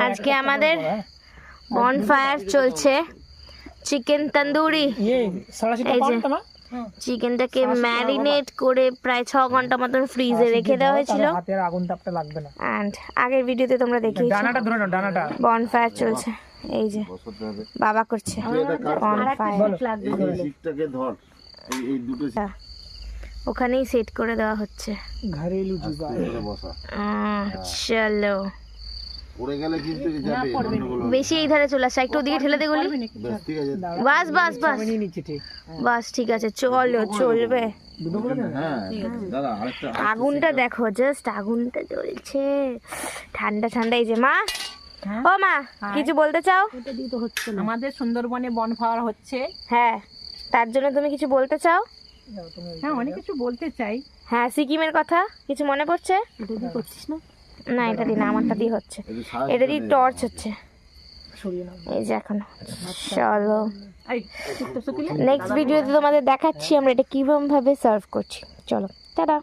আজকে আমাদের বনফায়ার চলছে, চিকেন তন্দুরি। এই যে চিকেনটাকে ম্যারিনেট করে প্রায় 6 ঘন্টা মতন ফ্রিজে রেখে দেওয়া হয়েছিল। এন্ড আগের ভিডিওতে তোমরা দেখিয়েছো বনফায়ার চলছে। এই যে বাবা করছে ওখানেই সেট করে দেওয়া হচ্ছে। চলো বেশি এই ধারে চলে আসা, একটু ওদিকে ঠেলে দে গলি। বাস বাস বাস বাস, ঠিক আছে চলো, চলবে। আগুনটা দেখো, জাস্ট আগুনটা জ্বলছে, ঠান্ডা ঠান্ডা। এই যে মা, ও মা কিছু বলতে চাও? আমাদের সুন্দরবনে বনফায়ার হচ্ছে। হ্যাঁ, তার জন্য তুমি কিছু বলতে চাও? হ্যাঁ, অনেক কিছু বলতে চাই। হ্যাঁ, সিকিমের কথা কিছু মনে পড়ছে? করছিস না? না, এটা দিয়ে না, আমারটা দিয়ে হচ্ছে, এটা দিয়ে টর্চ হচ্ছে। এই যে এখন চলো নেক্সট ভিডিওতে তোমাদের দেখাচ্ছি আমরা এটা কিভাবে সার্ভ করছি। চলো টাটা।